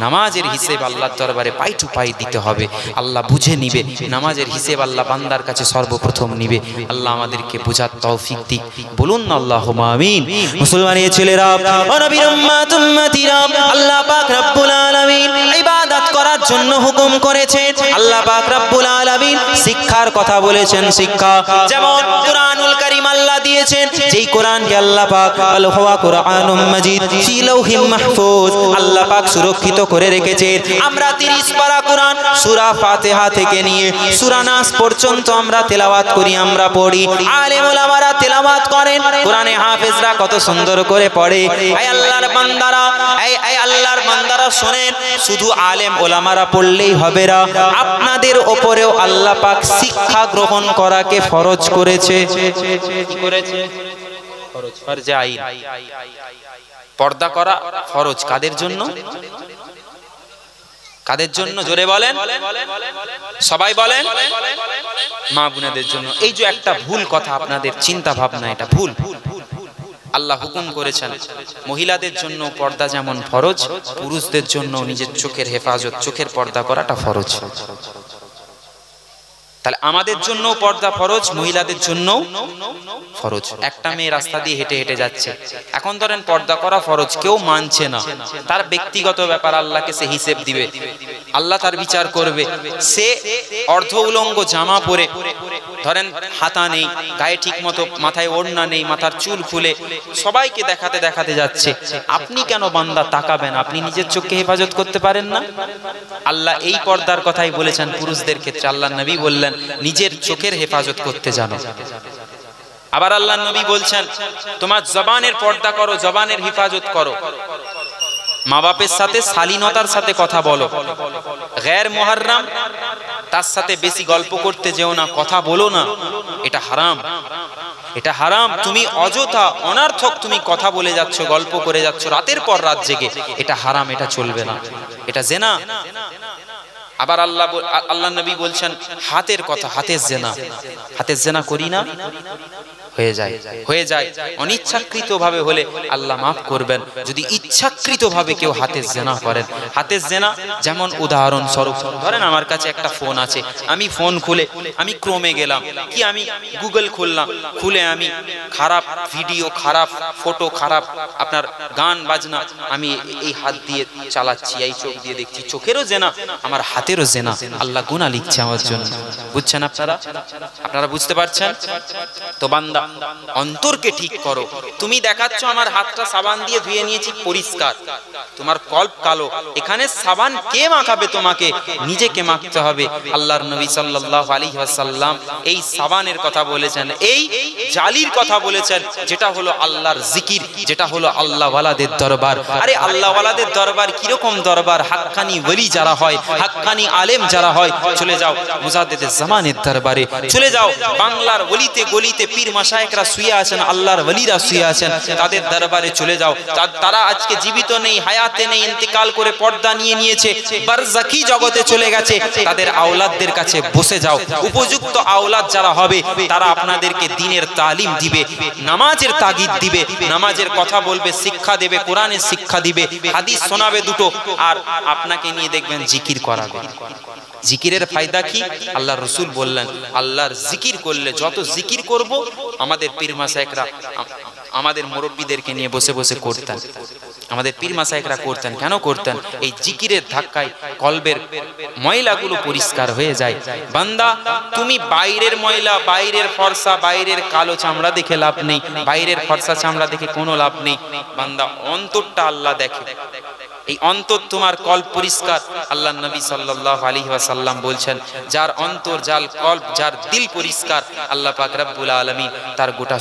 নামাজের হিসেব আল্লাহর দরবারে পাই টু পাই দিতে হবে। আল্লাহ বুঝে নিবে, নামাজের হিসেব আল্লাহ বান্দার কাছে সর্বপ্রথম নিবে। আল্লাহ আমাদেরকে বুঝার তৌফিক দিক। বলুন না আল্লাহুম্মা আমিন। মুসলমানের ছেলেরা ও নবীর উম্মত উম্মতিরা, আল্লাহ পাক রব্বুল আলামিন ইবাদত করার জন্য হুকুম করেছেন। আল্লাহ পাক রব্বুল আলামিন শিক্ষার কথা বলেছেন। শিক্ষা যেমন কুরআনুল কারীম আল্লাহ দিয়েছেন, যেই কোরআনকে আল্লাহ পাক আল হুয়া কুরআনুম মাজিদ ফি লাউহিম মাহফুজ, আল্লাহ পাক সুরক্ষিত করে রেখেছেন। আমরা 30 পারা কোরআন সূরা ফাতিহা থেকে নিয়ে সূরা নাস পর্যন্ত আমরা তেলাওয়াত করি, আমরা পড়ি। আলেম ওলামারা তেলাওয়াত করেন, কোরআনে হাফেজরা কত সুন্দর করে পড়ে। এই আল্লাহর বান্দারা, এই আল্লাহর বান্দারা শুনেন, শুধু আলেম ওলামারা পড়লেই হবে না, আপনাদের উপরেও আল্লাহ পাক শিক্ষা গ্রহণ করাকে ফরজ করেছে। ফরজে আইন, পর্দা করা ফরজ। কাদের জন্য? কাদের জন্য? জোরে বলেন, সবাই বলেন। মা বোনেদের জন্য। এই যে একটা ভুল কথা আপনাদের চিন্তা ভাবনা, এটা ভুল। আল্লাহ হুকুম করেছেন মহিলাদের জন্য পর্দা যেমন ফরজ, পুরুষদের জন্য নিজের চোখের হেফাজত, চোখের পর্দা করাটা ফরজ। তাহলে আমাদের জন্য পর্দা ফরজ, মহিলাদের জন্য ফরজ। একটা মেয়ে রাস্তা দিয়ে হেঁটে হেঁটে যাচ্ছে, এখন ধরেন পর্দা করা ফরজ, কেউ মানছে না, তার ব্যক্তিগত ব্যাপার, আল্লাহকে সে হিসেব দিবে, আল্লাহ তার বিচার করবে। সে অর্ধ উলঙ্গ জামা পরে, ধরেন হাতা নেই, গায়ে ঠিক মতো মাথায় ওড়না নেই, মাথার চুল খুলে সবাইকে দেখাতে দেখাতে যাচ্ছে, আপনি কেন বান্দা তাকাবেন? আপনি নিজের চোখকে হেফাজত করতে পারেন না? আল্লাহ এই পর্দার কথাই বলেছেন পুরুষদের ক্ষেত্রে। আল্লাহ নবী বললেন নিজের চোখের হেফাজত করতে জানো। আবার আল্লাহ নবী বলছেন তোমার জবানের পর্দা করো, জবানের হেফাজত করো। মা বাপের সাথে শালীনতার সাথে কথা বলো, গैर মুহাররম তার সাথে বেশি গল্প করতে যেও না, কথা বলো না, এটা হারাম। এটা হারাম। তুমি অযথা অনার্থক তুমি কথা বলে যাচ্ছ, গল্প করে যাচ্ছ রাতের পর রাত জেগে, এটা হারাম, এটা চলবে না, এটা জিনা। আবার আল্লাহ নবী বলছেন হাতের কথা, হাতের জিনা, হাতের জিনা করি না, হয়ে যায় অনিচ্ছাকৃত ভাবে হলে আল্লাহ মাফ করবেন। যদি ইচ্ছাকৃত ভাবে কেউ হাতের জিনা করেন, হাতের জিনা যেমন উদাহরণ স্বরূপ ধরেন আমার কাছে একটা ফোন আছে, আমি ফোন খুলে আমি ক্রোমে গেলাম, কি আমি গুগল খুললাম, খুলে আমি খারাপ ভিডিও, খারাপ ফটো, খারাপ আপনার গান বাজনা আমি এই হাত দিয়ে চালাচ্ছি, এই চোখ দিয়ে দেখছি, চোখেরও জিনা, আমার হাতেরও জিনা, আল্লাহ গুনাহ লিখছে আমার জন্য। বুঝছেন আপনারা বুঝতে পারছেন তো? বান্দা অন্তরকে ঠিক করো। তুমি দেখাচ্ছ আমার হাতটা সাবান দিয়ে ধুয়ে নিয়েছি পরিষ্কার, তোমার কল্প কালো, এখানে সাবান কে মাখাবে? তোমাকে নিজেকে মাখতে হবে। আল্লাহর নবী সাল্লাল্লাহু আলাইহি ওয়াসাল্লাম এই সাবানের কথা বলেছেন, এই জালির কথা বলেছেন, যেটা হলো আল্লাহর জিকির, যেটা হলো আল্লাহ ওয়ালাদের দরবার। আরে আল্লাহ ওয়ালাদের দরবার কিরকম দরবার? হাক্কানি ওলি যারা হয়, হাক্কানি আলেম যারা হয়, চলে যাও মুজাদ্দিদে জামানের দরবারে, চলে যাও বাংলার গলিতে গলিতে পীর মাশায়েখরা শুয়ে আছেন, আল্লাহর ওলিরা শুয়ে আছেন, তাদের দরবারে চলে যাও। তারা আজকে জীবিত নেই, হায়াতে নেই, ইন্তেকাল করে পর্দা নিয়ে নিয়েছে, বারজাকি জগতে চলে গেছে, তাদের আওলাদদের কাছে বসে যাও। উপযুক্ত আওলাদ যারা হবে তারা আপনাদেরকে দ্বীনের তালিম দিবে, নামাজের তাগিদ দিবে, নামাজের কথা বলবে, শিক্ষা দেবে, কোরআনের শিক্ষা দিবে, হাদিস শোনাবে দুটো, আর আপনাকে নিয়ে দেখবেন জিকির করাবে। জিকিরের ফায়দা কি? আল্লাহর রাসূল বললেন, আল্লাহর জিকির করলে যত জিকির করব, আমাদের পীর মাশায়েখরা আমাদের মুরব্বীদেরকে নিয়ে বসে বসে করতেন, আমাদের পীর মাশায়েখরা করতেন। কেন করতেন? এই জিকিরের ধাক্কায় কলবের ময়লাগুলো পরিষ্কার হয়ে যায়। বান্দা তুমি বাইরের ময়লা, বাইরের ফর্সা, বাইরের কালো চামড়া দেখে লাভ নেই, বাইরের ফর্সা চামড়া দেখে কোনো লাভ নেই। বান্দা অন্তরটা আল্লাহ দেখে, এই অন্তর তোমার কল্প পরিষ্কার। আল্লাহ নবী সাল্লাল্লাহু আলাইহি ওয়াসাল্লাম বলছেন, যার অন্তর, যার কল্প, যার দিল পরিষ্কার, আল্লাহ পাক রব্বুল আলামিন তার গোটা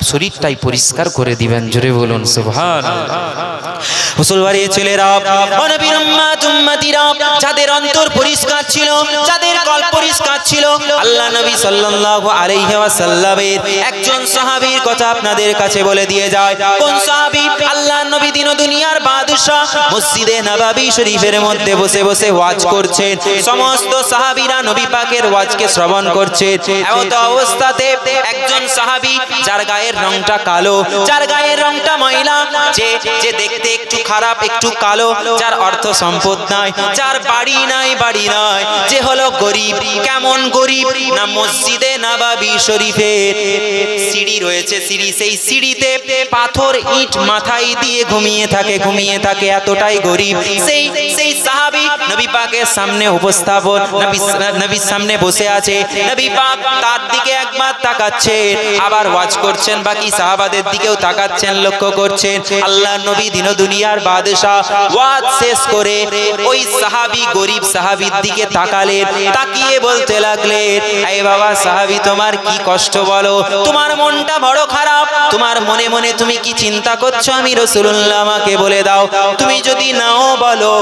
শরীরটাই পরিষ্কার করে দিবেন। জোরে বলুন সুবহানাল্লাহ। মুসলমানের ছেলেরা, নবীর উম্মতিরা, যাদের অন্তর পরিষ্কার ছিল, যাদের কল্প পরিষ্কার ছিল, আল্লাহ নবী সাল্লাল্লাহু আলাইহি ওয়াসাল্লামের একজন সাহাবীর কথা আপনাদের কাছে বলে দিয়ে যায়। কোন সাহাবী? আল্লাহ নবী দিন ও দুনিয়ার বাদশা, মসজিদে নববী শরীফের মধ্যে বসে বসে ওয়াজ করছেন। সমস্ত সাহাবীরা নবী পাকের ওয়াজকে শ্রবণ করছে। এমত অবস্থাতে একজন সাহাবী, যার গায়ের রংটা কালো, যার গায়ের রংটা ময়লা, যে দেখতে একটু খারাপ, একটু কালো, যার অর্থ সম্পদ নাই, যার বাড়ি নাই, যে হলো গরিব। কেমন গরিব? না, মসজিদে নববী শরীফের সিঁড়ি রয়েছে, সেই সিঁড়িতে পাথর ইট মাথায় দিয়ে ঘুমিয়ে থাকে, এতটাই গরিব। সেই সাহাবী নবী পাকের সামনে উপস্থাপন, নবীর সামনে বসে আছে, নবী পাক তার দিকে একবার তাকাচ্ছেন, আবার ওয়াজ করছেন, বাকি সাহাবাদের দিকেও তাকাচ্ছেন, লক্ষ্য করছেন। আল্লাহর নবী দিন ও দুনিয়ার বাদশা ওয়াজ শেষ করে ওই সাহাবী, গরিব সাহাবীর দিকে তাকালেন, তাকিয়ে বলতে লাগলেন, এই বাবা সাহাবী, তোমার কি কষ্ট বলো? তোমার মনটা বড় খারাপ, তোমার মনে মনে তুমি কি চিন্তা করছো? আমি রাসূলুল্লাহ, আমাকে বলে দাও। তুমি যদি নাও বলো,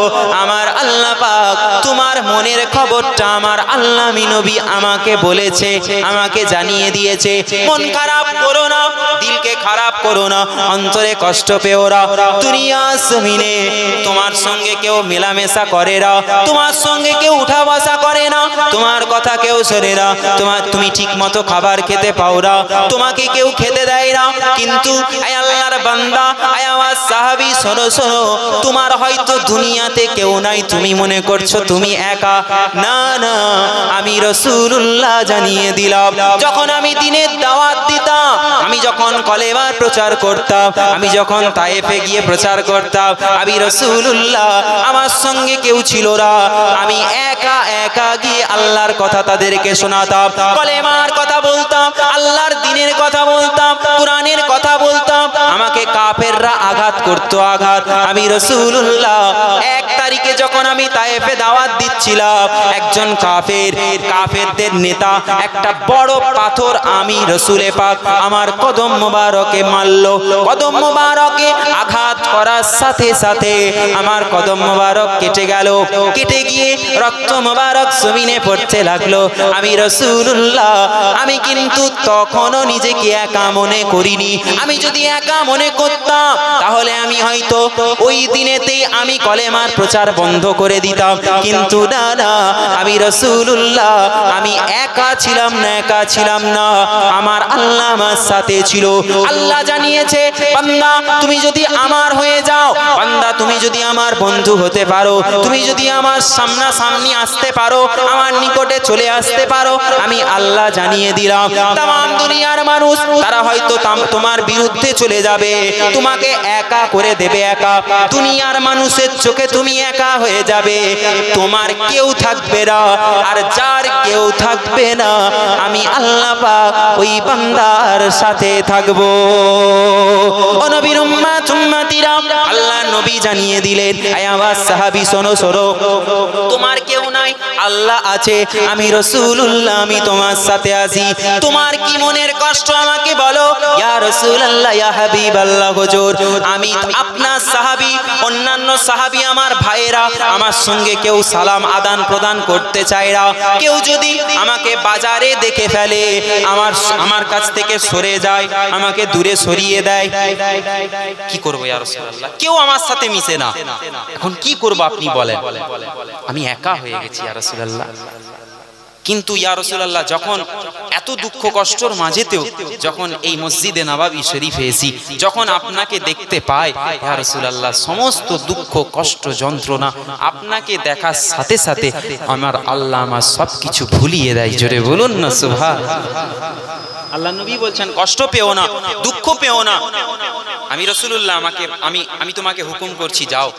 আমার আল্লাহ পাক তোমার মনের খবরটা আমার আল্লাহ নবী আমাকে বলেছে, আমাকে জানিয়ে দিয়েছে। মন খারাপ করো না, দিলকে খারাপ করো না, অন্তরে কষ্ট পেও না। দুনিয়া জমিনে তোমার সঙ্গে কেউ মেলামেশা করে না, তোমার সঙ্গে কেউ উঠা বসা করে না, তোমার কথা কেউ শোনে না, তুমি ঠিক মতো খাবার খেতে পাও না, তোমাকে কেউ খেতে দেয় না। কিন্তু আয় আল্লাহর বান্দা, আয় আমার সাহাবী, শোনো, তোমার হয়তো দুনিয়াতে কেউ নাই, তুমি মনে করছো তুমি একা। না, আমি রাসূলুল্লাহ জানিয়ে দিলাম, যখন আমি দ্বীনের দাওয়াত দিতাম, আমি যখন কলেমার প্রচার করতাম, আমি যখন তায়েফে গিয়ে প্রচার করতাম, আমি রাসূলুল্লাহ, আমার সঙ্গে কেউ ছিল না, আমি একা গিয়ে আল্লাহর কথা তাদেরকে শোনাতাম, কলেমার কথা বলতাম, আল্লাহর দ্বীনের কথা বলতাম, কোরআনের কথা বলতাম। আমাকে কাফেররা আঘাত আঘাত করতো আঘাত। আমি রাসূলুল্লাহ 1 তারিখে যখন আমি তায়েফে দাওয়াত দিচ্ছিলাম, একজন কাফেরদের নেতা একটা বড় পাথর আমি রাসূলে পাক আমার কদম মোবারকে মারলো। কদম মোবারকে আঘাত করার সাথে সাথে আমার কদম মোবারক কেটে গেল। কেটে গিয়ে রক্ত মোবারক জমিনে পড়তে লাগলো। আমি রাসূলুল্লাহ আমি কিন্তু তখনও নিজেকে একা মনে করিনি। আমি যদি একা মনে করতাম তাহলে আমি হয়তো ওই দিনেতেই আমি কলেমার প্রচার বন্ধ করে দিতাম। কিন্তু না না, আমি রাসূলুল্লাহ আমি একা ছিলাম না, আমার আল্লাহ আমার সাথে ছিল। আল্লাহ জানিয়েছে, বান্দা তুমি যদি আমার হয়ে যাও, বান্দা তুমি যদি আমার বন্ধু হতে পারো, তুমি যদি আমার সামনাসামনি আসতে পারো, আমার নিকটে চলে আসতে পারো, আমি আল্লাহ জানিয়ে দিলাম তাম দুনিয়ার মানুষ তারা হয়তো তোমার বিরুদ্ধে চলে যাবে, তোমাকে একা করে দেবে। একা দুনিয়ার মানুষের চোখে তুমি একা হয়ে যাবে, তোমার কেউ থাকবে না। আর যার কেউ থাকবে না, আমি আল্লাহ পাক ওই বান্দার সাথে থাকবো। ও নবীর উম্মত উম্মতিরা, আল্লাহ নবী জানিয়ে দিলেন, আয় আমার সাহাবী শোনো শোনো, তোমার কেউ নাই, আল্লাহ আছে। আমি রাসূলুল্লাহ আমি তোমার সাথে আছি। তোমার কি মনের কষ্ট আমাকে বলো। ইয়া রাসূলুল্লাহ, ইয়া হাবিবাল্লাহ, হুজুর আমি আপনার সাহাবী, অন্যান্য সাহাবী আমার ভাইয়েরা আমার সঙ্গে কেউ সালাম আদান প্রদান করতে চায় না। কেউ যদি আমাকে বাজারে দেখে ফেলে, আমার কাছ থেকে সরে যায়, আমাকে দূরে সরিয়ে দেয়। কি করব ইয়া রাসূলুল্লাহ? কেউ আমার সাথে মিশে না, এখন কি করব আপনি বলেন? আমি একা হয়ে গেছি ইয়া রাসূলুল্লাহ। কিন্তু ইয়া রাসূলুল্লাহ যখন এত দুঃখ কষ্টর মাঝেতেও যখন এই মসজিদে নববী শরীফে এসি, যখন আপনাকে দেখতে পাই ইয়া রাসূলুল্লাহ, সমস্ত দুঃখ কষ্ট যন্ত্রণা আপনাকে দেখার সাথে সাথে আমার আল্লাহ আমার সবকিছু ভুলিয়ে দেয়। জোরে বলুন না সুবহানাল্লাহ। আল্লাহ নবী বলছেন, কষ্ট পেও না, দুঃখ পেও না। আমি রাসূলুল্লাহ আমি তোমাকে হুকুম করছি, যাও।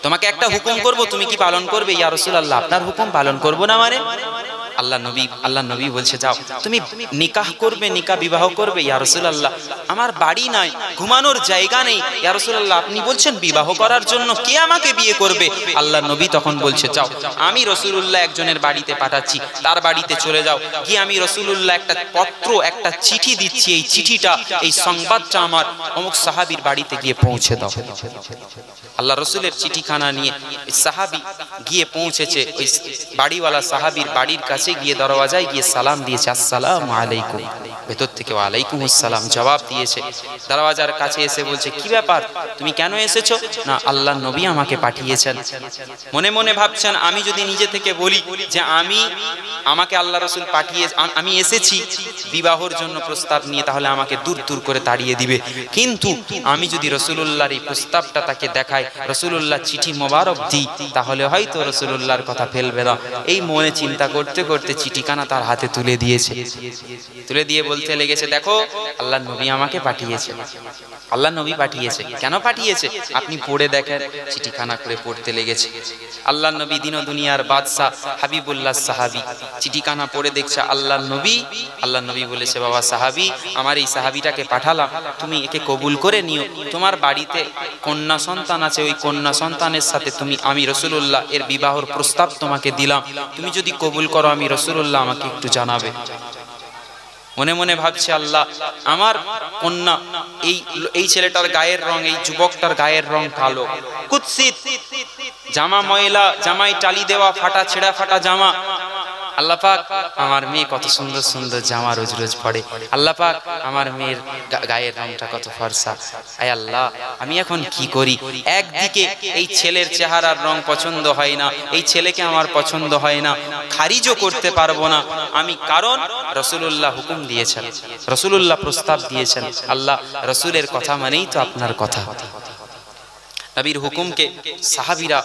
তোমাকে একটা হুকুম করব, তুমি কি পালন করবে? ইয়া রাসূলুল্লাহ আপনার হুকুম পালন করব না মানে? আল্লাহ নবী বলছে, যাও তুমি নিকাহ করবে, নিকাহ বিবাহ করবে। ইয়া রাসূলুল্লাহ আমার বাড়ি নাই, ঘুমানোর জায়গা নেই। ইয়া রাসূলুল্লাহ আপনি বলছেন বিবাহ করার জন্য, কে আমাকে বিয়ে করবে? আল্লাহ নবী তখন বলছে, যাও আমি রাসূলুল্লাহ একজনের বাড়িতে পাঠাচ্ছি, তার বাড়িতে চলে যাও। গিয়ে আমি রাসূলুল্লাহ একটা পত্র, একটা চিঠি দিচ্ছি, এই চিঠিটা, এই সংবাদটা আমার অমুক সাহাবীর বাড়িতে গিয়ে পৌঁছে দাও। আল্লাহ রাসূলের চিঠিখানা নিয়ে সাহাবী গিয়ে পৌঁছেছে ওই বাড়িওয়ালা সাহাবীর বাড়ির কাছে। গিয়ে দরওয়াজায় গিয়ে সালাম দিয়েছে, আসসালামু আলাইকুম। ভেতর থেকে ওয়ালাইকুম আসসালাম জবাব দিয়েছে। দরওয়াজার কাছে এসে বলছে, কি ব্যাপার, তুমি কেন এসেছো? না, আল্লাহ নবী আমাকে পাঠিয়েছেন। মনে মনে ভাবছেন, আমি যদি নিজে থেকে বলি যে আমাকে আল্লাহ রাসূল পাঠিয়ে, আমি এসেছি বিবাহর জন্য প্রস্তাব নিয়ে, তাহলে আমাকে দূর দূর করে তাড়িয়ে দিবে। কিন্তু আমি যদি রাসূলুল্লাহর এই প্রস্তাবটা তাকে দেখাই, রাসূলুল্লাহ চিঠি মোবারক দিই, তাহলে হয়তো রাসূলুল্লাহর কথা ফেলবে না। এই মনে চিন্তা করতে করতে চিঠিখানা তার হাতে তুলে দিয়েছে। তুলে দিয়ে বলতে লেগেছে, দেখো আল্লাহ নবী আমাকে পাঠিয়েছে, আল্লাহ নবী পাঠিয়েছে। কেন পাঠিয়েছে আপনি পড়ে দেখেন। চিঠিখানা করে পড়তে লেগেছে। আল্লাহ নবী দিন ও দুনিয়ার বাদশা হাবিবুল্লাহ সাহাবী চিঠিখানা পড়ে দেখছে আল্লাহ নবী বলেছে, বাবা সাহাবী, আমার এই সাহাবীটাকে পাঠালাম, তুমি একে কবুল করে নিও। তোমার বাড়িতে কন্যা সন্তান আছে, ওই কন্যা সন্তানের সাথে আমি রাসূলুল্লাহ এর বিবাহর প্রস্তাব তোমাকে দিলাম, তুমি যদি কবুল করো আমি রাসূলুল্লাহ আমাকে একটু জানাবে। মনে মনে ভাবছে, আল্লাহ আমার কন্যা, এই ছেলেটার গায়ের রং, এই যুবকটার গায়ের রং কালো, কুৎসিত, জামা ময়লা, জামাই টালি দেওয়া, ফাটা ছেঁড়া ফাটা জামা। আল্লাহ পাক আমার মেয়ে কত সুন্দর সুন্দর জামা রোজ রোজ পরে। আল্লাহ পাক আমার মেয়ের গায়ের রংটা কত ফর্সা। আয় আল্লাহ, আমি এখন কি করি? একদিকে এই ছেলের চেহারার রং পছন্দ হয় না, এই ছেলেকে আমার পছন্দ হয় না, খারিজও করতে পারবো না আমি, কারণ রাসূলুল্লাহ হুকুম দিয়েছেন, রাসূলুল্লাহ প্রস্তাব দিয়েছেন। আল্লাহ রাসূলের কথা মানেই তো আপনার কথা। নবীর হুকুমকে সাহাবীরা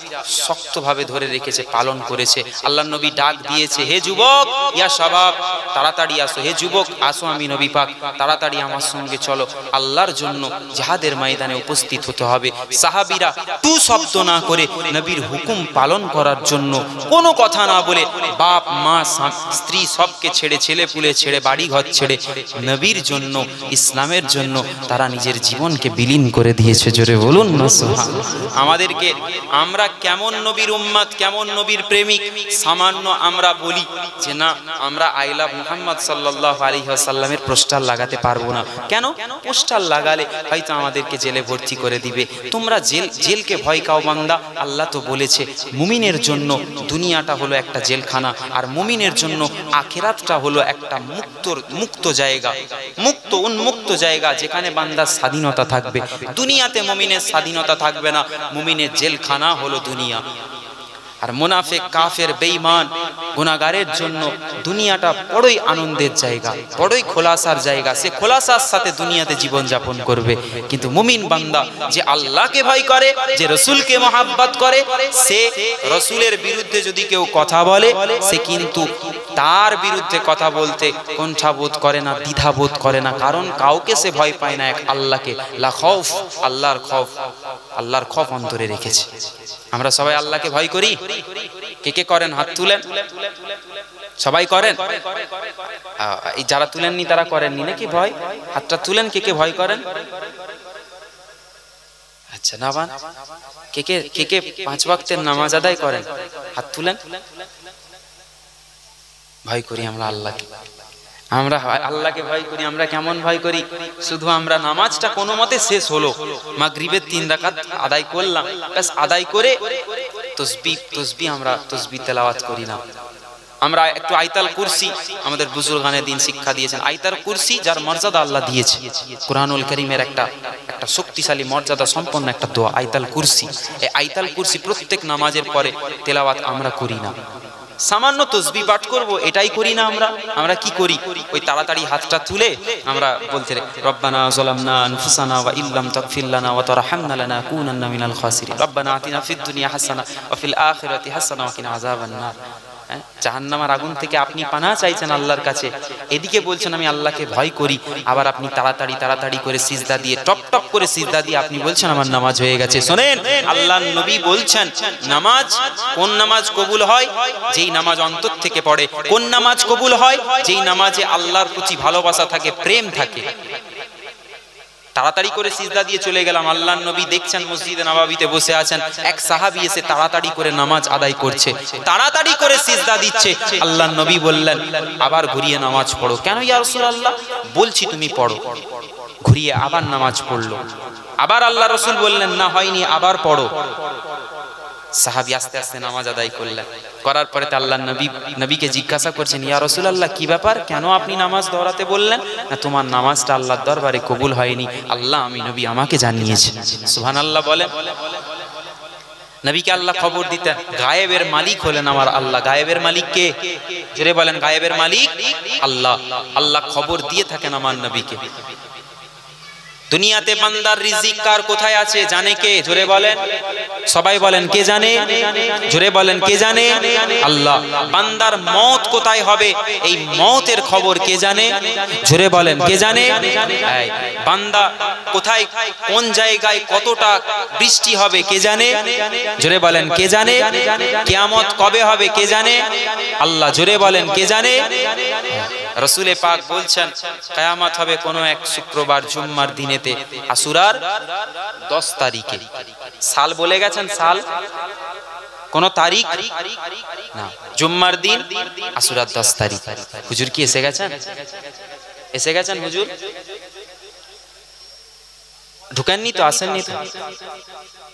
শক্তভাবে ধরে রেখেছে, পালন করেছে। আল্লাহর নবী ডাক দিয়েছে, হে যুবক, ইয়া শাবাব, তাড়াতাড়ি আসো, হে যুবক আসো, আমি নবী পাক, তাড়াতাড়ি আমার সঙ্গে চলো, আল্লাহর জন্য জিহাদের ময়দানে উপস্থিত হতে হবে। সাহাবীরা টু শব্দ না করে নবীর হুকুম পালন করার জন্য কোনো কথা না বলে বাপ মা স্ত্রী সবকে ছেড়ে, ছেলে পুলে ছেড়ে, বাড়ি ঘর ছেড়ে নবীর জন্য, ইসলামের জন্য তারা নিজের জীবনকে বিলীন করে দিয়েছে। জোরে বলুন না সুবহান। আমাদেরকে, আমরা কেমন নবীর উম্মত, কেমন নবীর প্রেমিক, সামান্য আমরা বলি যে না আমরা আই লাভ মুহাম্মদ সাল্লাল্লাহু আলাইহি ওয়াসাল্লামের পোস্টার লাগাতে পারবো না। কেন? পোস্টার লাগালে হয়তো আমাদেরকে জেলে ভর্তি করে দিবে। তোমরা জেলকে ভয় কাও বান্দা, আল্লাহ তো বলেছে মুমিনের জন্য দুনিয়াটা হলো একটা জেলখানা, আর মুমিনের জন্য আখিরাতটা হলো একটা মুক্ত জায়গা, উন্মুক্ত জায়গা, যেখানে বান্দার স্বাধীনতা থাকবে। দুনিয়াতে মুমিনের স্বাধীনতা থাকবে না, মুমিনের জেলখানা হলো দুনিয়া। আর মুনাফিক, কাফের, বেঈমান, গুনাহগারের জন্য দুনিয়াটা বড়ই আনন্দের জায়গা, বড়ই খোলাসার জায়গা। সে খোলাসার সাথে দুনিয়াতে জীবন যাপন করবে। কিন্তু মুমিন বান্দা যে আল্লাহকে ভয় করে, যে রসুলকে মহাব্বত করে, সে রসুলের বিরুদ্ধে যদি কেউ কথা বলে, সে কিন্তু তার বিরুদ্ধে কথা বলতে কুণ্ঠাবোধ করে না, দ্বিধাবোধ করে না। কারণ কাউকে সে ভয় পায় না, এক আল্লাহকে। লা খৌফ, আল্লাহর খৌফ অন্তরে রেখেছে। আমরা সবাই আল্লাহকে ভয় করি? কে কে করেন? হাত তুলেন। সবাই করেন? এই যারা তুলেননি তারা করেননি নাকি ভয়? হাতটা তুলেন, কে কে ভয় করেন? আচ্ছা, নাবান কে কে 5 ওয়াক্তের নামাজ আদায় করেন? হাত তুলেন। ভয় করি আমরা আল্লাহকে। আমরা আল্লাহকে ভয় করি। আমরা কেমন ভয় করি? শুধু আমরা নামাজটা কোনো মতে শেষ হলো, মাগরিবের 3 রাকাত আদায় করলাম, ব্যাস আদায় করে তসবিহ আমরা তসবিহ তেলাওয়াত করি না। আমরা একটু আয়াতুল কুরসি, আমাদের বুজুর্গানে দিন শিক্ষা দিয়েছেন, আয়াতুল কুরসি যার মর্যাদা আল্লাহ দিয়েছে, কুরআনুল কারীমের একটা শক্তিশালী মর্যাদা সম্পন্ন একটা দোয়া আয়াতুল কুরসি। এই আয়াতুল কুরসি প্রত্যেক নামাজের পরে তেলাওয়াত আমরা করি না। সামান্য তসবিহ পাঠ করব, এটাই করি না। আমরা কি করি? ওই তাড়াতাড়ি হাতটা তুলে আমরা বলতে রব্বানা যালামনা আনফুসানা ওয়া ইল্লাম তাগফির লানা ওয়া তারহামনা লানাকুনান্না মিনাল খাসিরিন রব্বানা আতিনা ফিদ দুনিয়া হাসানা ওয়া ফিল আখিরাতি হাসানা ওয়া কিনা আযাবান নার। জাহান্নামের আগুন থেকে আপনি পানা চাইছেন আল্লাহর কাছে, এদিকে বলছেন আমি আল্লাহকে ভয় করি, আবার আপনি তাড়াতাড়ি করে সিজদা দিয়ে, টপ করে সিজদা দিয়ে আপনি বলছেন আমার নামাজ হয়ে গেছে। শোনেন, আল্লাহর নবী বলছেন নামাজ, কোন নামাজ কবুল হয়? যেই নামাজ অন্তর থেকে পড়ে। কোন নামাজ কবুল হয়? যেই নামাজে আল্লাহর প্রতি ভালোবাসা থাকে, প্রেম থাকে। তাড়াতাড়ি করে সিজদা দিয়ে চলে গেলাম, আল্লাহর নবী দেখছেন মসজিদে নববীতে বসে আছেন, এক সাহাবী এসে তাড়াতাড়ি করে নামাজ আদায় করছে, তাড়াতাড়ি করে সিজদা দিচ্ছে। আল্লাহর নবী বললেন আবার ঘুরিয়ে নামাজ পড়ো। কেন ইয়া রাসূলুল্লাহ? বলছি তুমি পড়ো। ঘুরিয়ে আবার নামাজ পড়লো। আবার আল্লাহ রাসূল বললেন না হয়নি, আবার পড়ো। সাহাবী আস্তে আস্তে নামাজ আদায় করলেন। করার পরে আল্লাহর নবীকে জিজ্ঞাসা করছেন, ইয়া রাসূলুল্লাহ কি ব্যাপার, কেন আপনি নামাজ দৌড়াতে বললেন? না, তোমার নামাজটা আল্লাহর দরবারে কবুল হয়নি, আল্লাহ আমি নবী আমাকে জানিয়েছেন। সুবহানাল্লাহ বলেন। নবীকে আল্লাহ খবর দিতেন, গায়েবের মালিক হলেন আমার আল্লাহ। গায়েবের মালিক কে? জোরে বলেন, গায়েবের মালিক আল্লাহ। আল্লাহ খবর দিয়ে থাকেন আমার নবীকে। দুনিয়াতে বান্দার রিজিক কার কোথায় আছে জানে কে? জোরে বলেন, সবাই বলেন কে জানে? জোরে বলেন কে জানে? আল্লাহ। বান্দার মওত কোথায় হবে, এই মওতের খবর কে জানে? জোরে বলেন কে জানে? বান্দা কোথায়, কোন জায়গায় কতটা বৃষ্টি হবে কে জানে? জোরে বলেন কে জানে? কিয়ামত কবে হবে কে জানে? আল্লাহ। জোরে বলেন কে জানে? রাসূল পাক বলছেন কিয়ামত হবে কোন এক শুক্রবার জুম্মার দিনেতে, আশুরার 10 তারিখে। সাল বলে গেছেন, সাল কোন তারিখ না, জুম্মার দিন আশুরার 10 তারিখ। হুজুর কি এসে গেছেন? এসে গেছেন হুজুর? ঢুকেননি তো, আসেননি তো?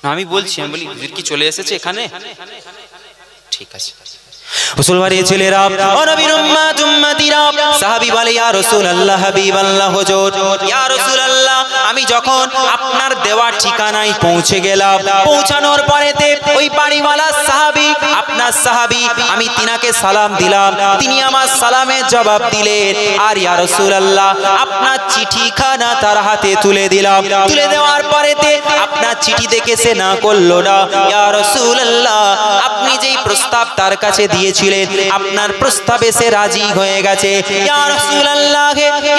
না, আমি বলছি, আমি বলি হুজুর কি চলে এসেছে এখানে? ঠিক আছে। মুসলমানের ছেলেরা, ও নবীর উম্মত উম্মতিরা, সাহাবী বলে ইয়া রাসূলুল্লাহ, হাবিবাল্লাহ হুজুর, ইয়া রাসূলুল্লাহ আমি যখন আপনার দেওয়া ঠিকানায় পৌঁছে গেলাম, পৌঁছানোর পরেতে ওই বাড়িওয়ালা সাহাবী, আপনার সাহাবী, আমি তিনাকে সালাম দিলাম, তিনি আমার সালামের জবাব দিলেন। আর ইয়া রাসূলুল্লাহ, আপনার চিঠিখানা তার হাতে তুলে দিলাম, তুলে দেওয়ার পরেতে আপনার চিঠি দেখে সে না করলো না। ইয়া রাসূলুল্লাহ, আপনি যেই প্রস্তাব তার কাছে দিয়েছিলেন, আপনার প্রস্তাবে সে রাজি হয়ে গেছে। ইয়া রাসূলুল্লাহ,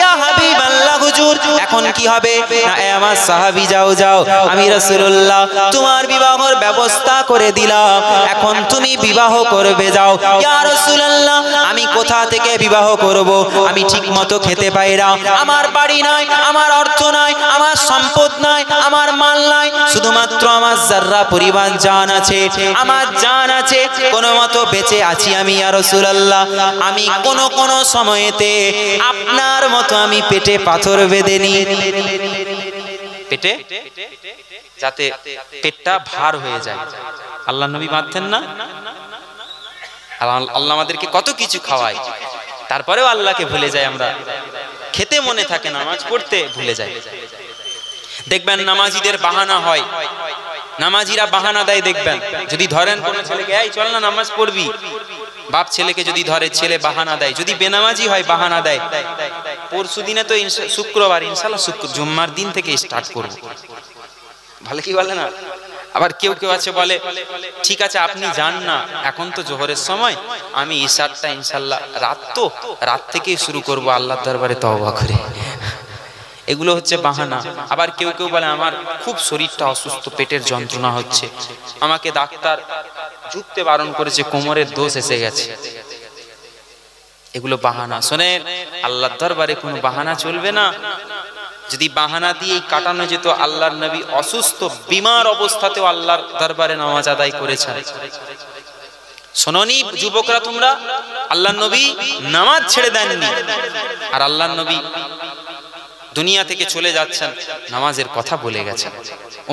ইয়া হাবিবাল্লাহ, হুজুর এখন কি হবে? না আমার সাহাবী, যাও যাও, আমি রাসূলুল্লাহ তোমার বিবাহের ব্যবস্থা করে দিলাম, এখন তুমি বিবাহ করবে, যাও। ইয়া রাসূলুল্লাহ, আমি কোথা থেকে বিবাহ করব? আমি ঠিকমতো খেতে পাই না, আমার বাড়ি নাই, আমার অর্থ নাই, আমার সম্পদ নাই, আমার মাল নাই, শুধুমাত্র আমার যাররা পরিমাণ জান আছে, আমার জান আছে, কোনো মতো বেঁচে আছি আমি। ইয়া রাসূলুল্লাহ, আমি কোন সময়েতে আপনার মতো আমি পেটে পাথর বেঁধে নি, পেটে যাতে পেটটা ভার হয়ে যায়। আল্লাহ নবী বাঁধতেন না? আল্লাহ আমাদেরকে কত কিছু খাওয়ায়, তারপরেও আল্লাহকে ভুলে যায় আমরা। খেতে মনে থাকে, নামাজ পড়তে ভুলে যায়। দেখবেন নামাজিদের বাহানা হয়, নামাজিরা বাহানা দেয়। দেখবেন যদি ধরেন কোন ছেলেকে, এই চল না নামাজ পড়বি, বাপ ছেলেকে যদি ধরে, ছেলে বাহানা দেয়। যদি বেনামাজি হয় বাহানা দেয়, পরশু দিনে তো শুক্রবার, ইনশাআল্লাহ জুম্মার দিন থেকে স্টার্ট করব। ভালো কি বলে না? আবার কেউ কেউ আছে বলে, ঠিক আছে আপনি যান না, এখন তো জোহরের সময়, আমি ইশারটা ইনশাআল্লাহ রাত থেকেই শুরু করব আল্লাহর দরবারে তওবা করে। এগুলো হচ্ছে বাহানা। আবার কেউ কেউ বলে, আমার খুব শরীরটা অসুস্থ, পেটের যন্ত্রণা হচ্ছে, আমাকে ডাক্তার ঝুঁকতে বারণ করেছে, কোমরের দোষ এসে গেছে। এগুলো বাহানা। শোনেন, আল্লাহর দরবারে কোনো বাহানা চলবে না। যদি বাহানা দিয়ে কাটানো যেত, আল্লাহর নবী অসুস্থ বিমার অবস্থাতেও আল্লাহর দরবারে নামাজ আদায় করেছেন। শোনোনি যুবকরা তোমরা, আল্লাহর নবী নামাজ ছেড়ে দেননি, আর আল্লাহর নবী দুনিয়া থেকে চলে যাচ্ছেন, নামাজের কথা বলে গেছেন,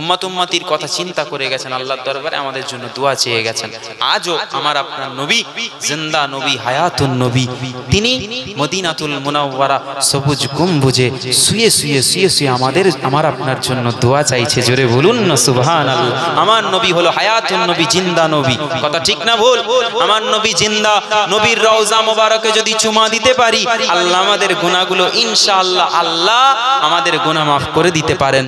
উম্মতির কথা চিন্তা করে গেছেন, আল্লাহর দরবারে আমাদের জন্য দোয়া চেয়ে গেছেন। আজও আমার আপনার নবী জিন্দা নবী, হায়াতুন নবী, তিনি মদিনাতুল মুনাওয়ারা সবুজ গম্বুজে শুয়ে আমার আপনার জন্য দোয়া চাইছে। জোরে বলুন না সুবহানাল্লাহ। আমার নবী হলো হায়াতুন নবী, জিন্দা নবী। কথা ঠিক না ভুল? আমার নবী জিন্দা। নবীর রওজা মোবারকে যদি চুমা দিতে পারি, আল্লাহ আমাদের গুনাহগুলো ইনশাআল্লাহ, আল্লাহ আমাদের গুনাহ মাফ করে দিতে পারেন।